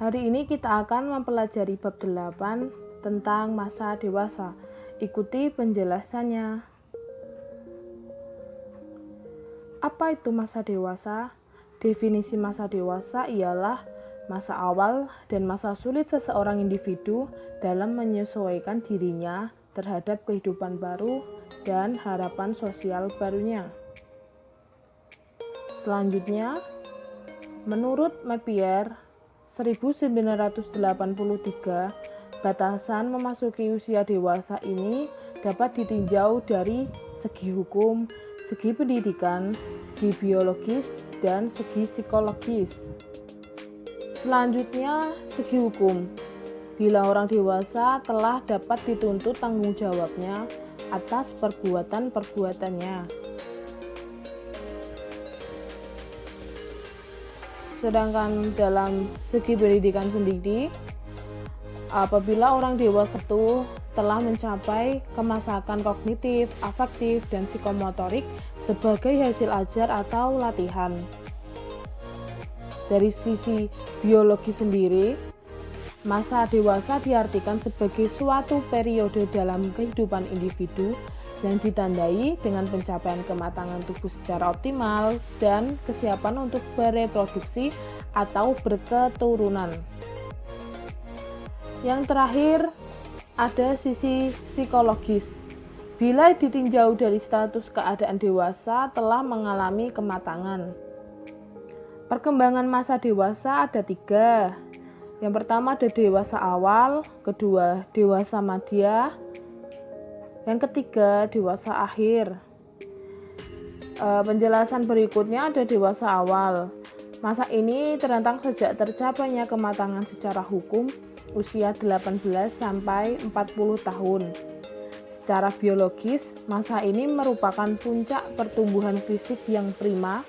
Hari ini kita akan mempelajari bab 8 tentang masa dewasa. Ikuti penjelasannya. Apa itu masa dewasa? Definisi masa dewasa ialah masa awal dan masa sulit seseorang individu dalam menyesuaikan dirinya terhadap kehidupan baru dan harapan sosial barunya. Selanjutnya, menurut Mappier 1983, batasan memasuki usia dewasa ini dapat ditinjau dari segi hukum, segi pendidikan, segi biologis, dan segi psikologis. Selanjutnya, segi hukum. Bila orang dewasa telah dapat dituntut tanggung jawabnya atas perbuatan-perbuatannya. Sedangkan dalam segi pendidikan sendiri, apabila orang dewasa itu telah mencapai kemasakan kognitif, afektif, dan psikomotorik sebagai hasil ajar atau latihan. Dari sisi biologi sendiri, masa dewasa diartikan sebagai suatu periode dalam kehidupan individu yang ditandai dengan pencapaian kematangan tubuh secara optimal dan kesiapan untuk bereproduksi atau berketurunan. Yang terakhir, ada sisi psikologis. Bila ditinjau dari status keadaan dewasa telah mengalami kematangan. Perkembangan masa dewasa ada 3. Yang pertama ada dewasa awal, kedua dewasa madya, yang ketiga dewasa akhir. Penjelasan berikutnya ada dewasa awal. Masa ini terentang sejak tercapainya kematangan secara hukum usia 18 sampai 40 tahun. Secara biologis, masa ini merupakan puncak pertumbuhan fisik yang prima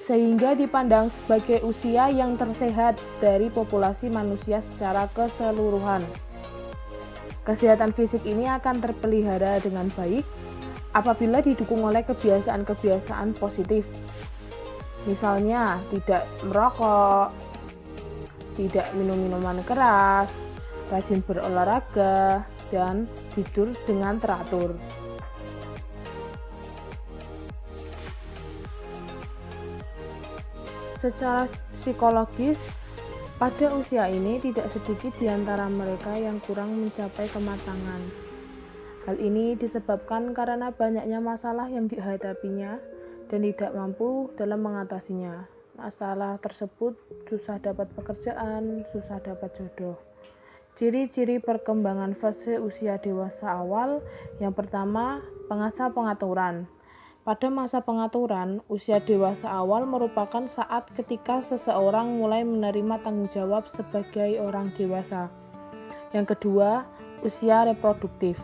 sehingga dipandang sebagai usia yang tersehat dari populasi manusia secara keseluruhan. Kesehatan fisik ini akan terpelihara dengan baik apabila didukung oleh kebiasaan-kebiasaan positif. Misalnya, tidak merokok, tidak minum minuman keras, rajin berolahraga, dan tidur dengan teratur. Secara psikologis, pada usia ini tidak sedikit di antara mereka yang kurang mencapai kematangan. Hal ini disebabkan karena banyaknya masalah yang dihadapinya dan tidak mampu dalam mengatasinya. Masalah tersebut susah dapat pekerjaan, susah dapat jodoh. Ciri-ciri perkembangan fase usia dewasa awal, yang pertama, masa pengaturan. Pada masa pengaturan, usia dewasa awal merupakan saat ketika seseorang mulai menerima tanggung jawab sebagai orang dewasa. Yang kedua, usia reproduktif.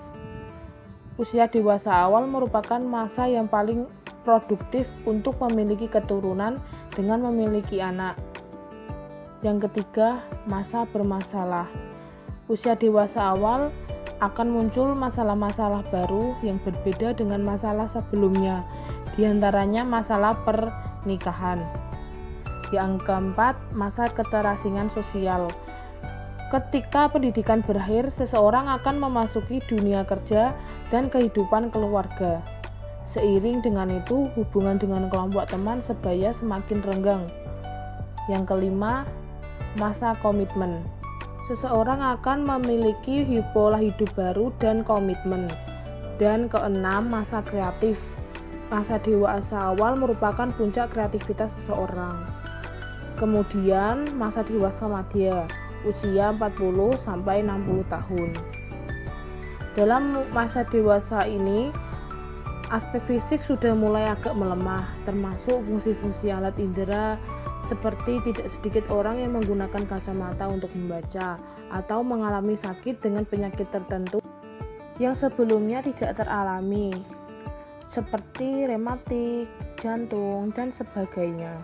Usia dewasa awal merupakan masa yang paling produktif untuk memiliki keturunan dengan memiliki anak. Yang ketiga, masa bermasalah. Usia dewasa awal akan muncul masalah-masalah baru yang berbeda dengan masalah sebelumnya, diantaranya masalah pernikahan. Yang keempat, masa keterasingan sosial. Ketika pendidikan berakhir, seseorang akan memasuki dunia kerja dan kehidupan keluarga. Seiring dengan itu, hubungan dengan kelompok teman sebaya semakin renggang. Yang kelima, masa komitmen. Seseorang akan memiliki pola hidup baru dan komitmen. Dan keenam, masa kreatif. Masa dewasa awal merupakan puncak kreativitas seseorang. Kemudian, masa dewasa madya, usia 40 sampai 60 tahun. Dalam masa dewasa ini, aspek fisik sudah mulai agak melemah, termasuk fungsi-fungsi alat indera, seperti tidak sedikit orang yang menggunakan kacamata untuk membaca atau mengalami sakit dengan penyakit tertentu yang sebelumnya tidak teralami, seperti rematik, jantung, dan sebagainya.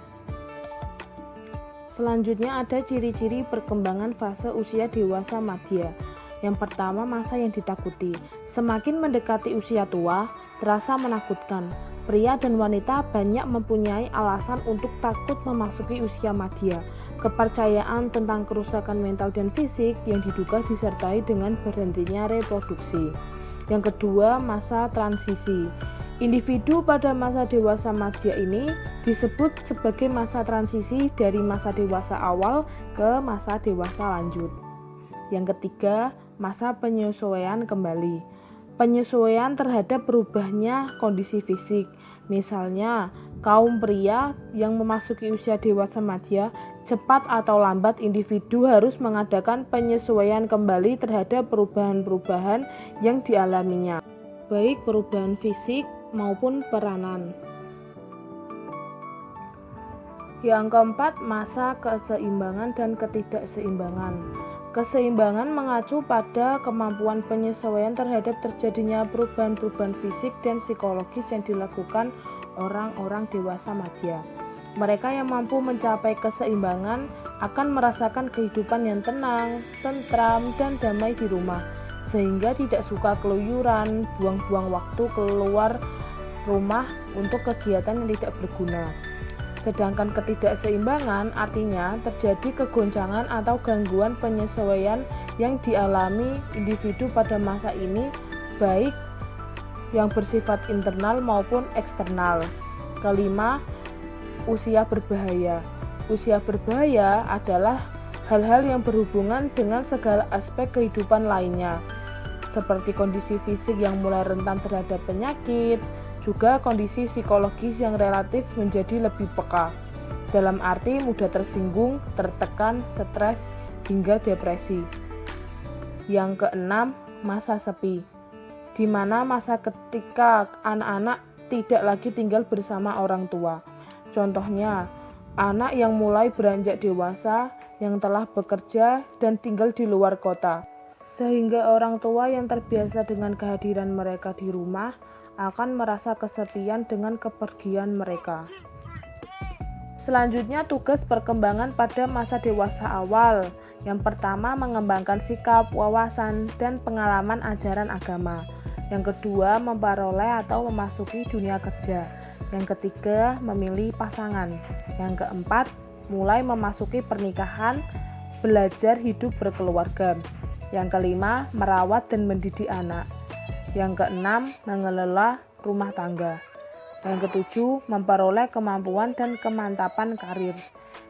Selanjutnya ada ciri-ciri perkembangan fase usia dewasa madya. Yang pertama, masa yang ditakuti. Semakin mendekati usia tua, terasa menakutkan. Pria dan wanita banyak mempunyai alasan untuk takut memasuki usia madya kepercayaan tentang kerusakan mental dan fisik yang diduga disertai dengan berhentinya reproduksi. Yang kedua, masa transisi. Individu pada masa dewasa madya ini disebut sebagai masa transisi dari masa dewasa awal ke masa dewasa lanjut. Yang ketiga, masa penyesuaian kembali. Penyesuaian terhadap berubahnya kondisi fisik. Misalnya, kaum pria yang memasuki usia dewasa madya, cepat atau lambat individu harus mengadakan penyesuaian kembali terhadap perubahan-perubahan yang dialaminya, baik perubahan fisik maupun peranan. Yang keempat, masa keseimbangan dan ketidakseimbangan. Keseimbangan mengacu pada kemampuan penyesuaian terhadap terjadinya perubahan-perubahan fisik dan psikologis yang dilakukan orang-orang dewasa madya. Mereka yang mampu mencapai keseimbangan akan merasakan kehidupan yang tenang, tentram, dan damai di rumah, sehingga tidak suka keluyuran, buang-buang waktu keluar rumah untuk kegiatan yang tidak berguna. Sedangkan ketidakseimbangan artinya terjadi kegoncangan atau gangguan penyesuaian yang dialami individu pada masa ini, baik yang bersifat internal maupun eksternal. Kelima, usia berbahaya. Usia berbahaya adalah hal-hal yang berhubungan dengan segala aspek kehidupan lainnya, seperti kondisi fisik yang mulai rentan terhadap penyakit, juga kondisi psikologis yang relatif menjadi lebih peka, dalam arti mudah tersinggung, tertekan, stres, hingga depresi. Yang keenam, masa sepi, di mana masa ketika anak-anak tidak lagi tinggal bersama orang tua. Contohnya, anak yang mulai beranjak dewasa, yang telah bekerja dan tinggal di luar kota, sehingga orang tua yang terbiasa dengan kehadiran mereka di rumah akan merasa kesepian dengan kepergian mereka. Selanjutnya, tugas perkembangan pada masa dewasa awal. Yang pertama, mengembangkan sikap, wawasan, dan pengalaman ajaran agama. Yang kedua, memperoleh atau memasuki dunia kerja. Yang ketiga, memilih pasangan. Yang keempat, mulai memasuki pernikahan, belajar hidup berkeluarga. Yang kelima, merawat dan mendidik anak. Yang keenam, mengelola rumah tangga. Yang ketujuh, memperoleh kemampuan dan kemantapan karir.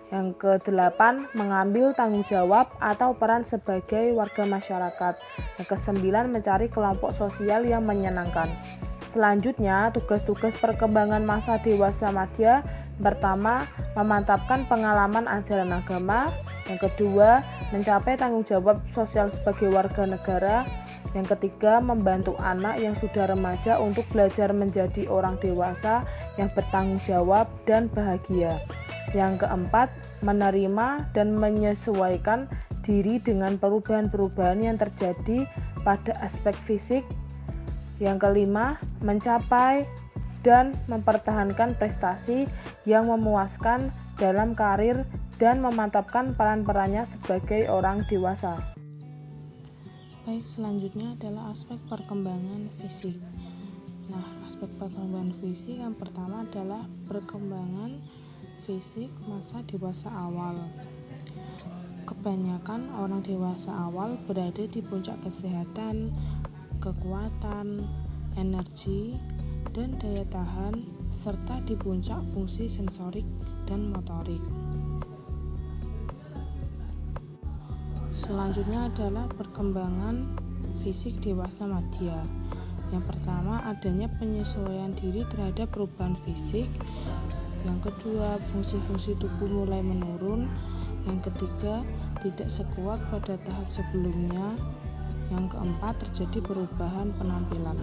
Yang kedelapan, mengambil tanggung jawab atau peran sebagai warga masyarakat. Yang kesembilan, mencari kelompok sosial yang menyenangkan. Selanjutnya, tugas-tugas perkembangan masa dewasa madya. Pertama, memantapkan pengalaman ajaran agama. Yang kedua, mencapai tanggung jawab sosial sebagai warga negara. Yang ketiga, membantu anak yang sudah remaja untuk belajar menjadi orang dewasa yang bertanggung jawab dan bahagia. Yang keempat, menerima dan menyesuaikan diri dengan perubahan-perubahan yang terjadi pada aspek fisik. Yang kelima, mencapai dan mempertahankan prestasi yang memuaskan dalam karir dan memantapkan peran-perannya sebagai orang dewasa. Baik, selanjutnya adalah aspek perkembangan fisik. Nah, aspek perkembangan fisik yang pertama adalah perkembangan fisik masa dewasa awal. Kebanyakan orang dewasa awal berada di puncak kesehatan, kekuatan, energi, dan daya tahan, serta di puncak fungsi sensorik dan motorik. Selanjutnya adalah perkembangan fisik dewasa madya. Yang pertama, adanya penyesuaian diri terhadap perubahan fisik. Yang kedua, fungsi-fungsi tubuh mulai menurun. Yang ketiga, tidak sekuat pada tahap sebelumnya. Yang keempat, terjadi perubahan penampilan.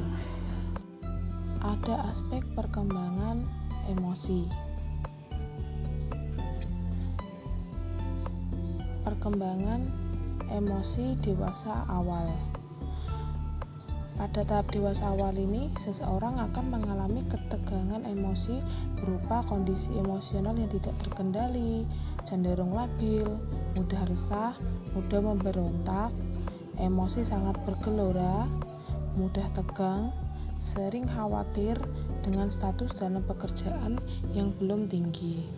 Ada aspek perkembangan emosi. Perkembangan emosi dewasa awal. Pada tahap dewasa awal ini, seseorang akan mengalami ketegangan emosi berupa kondisi emosional yang tidak terkendali, cenderung labil, mudah resah, mudah memberontak, emosi sangat bergelora, mudah tegang, sering khawatir dengan status dalam pekerjaan yang belum tinggi.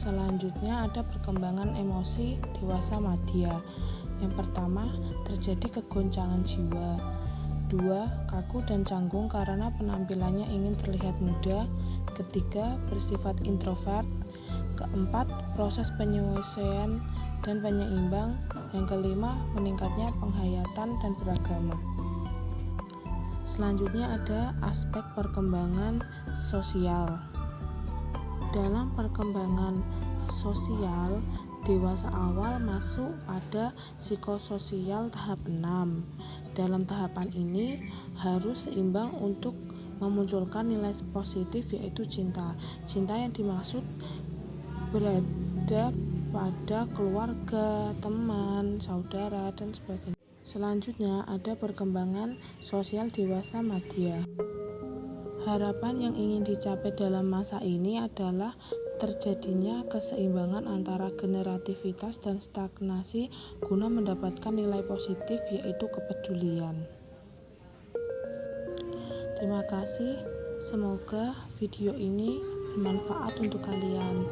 Selanjutnya ada perkembangan emosi dewasa madya. Yang pertama, terjadi kegoncangan jiwa. 2. Kaku dan canggung karena penampilannya ingin terlihat muda. Ketiga, bersifat introvert. Keempat, proses penyesuaian dan penyeimbang. Yang kelima, meningkatnya penghayatan dan beragama. Selanjutnya ada aspek perkembangan sosial. Dalam perkembangan sosial, dewasa awal masuk pada psikososial tahap 6. Dalam tahapan ini harus seimbang untuk memunculkan nilai positif, yaitu cinta. Cinta yang dimaksud berada pada keluarga, teman, saudara, dan sebagainya. Selanjutnya ada perkembangan sosial dewasa madya. Harapan yang ingin dicapai dalam masa ini adalah terjadinya keseimbangan antara generativitas dan stagnasi guna mendapatkan nilai positif, yaitu kepedulian. Terima kasih, semoga video ini bermanfaat untuk kalian.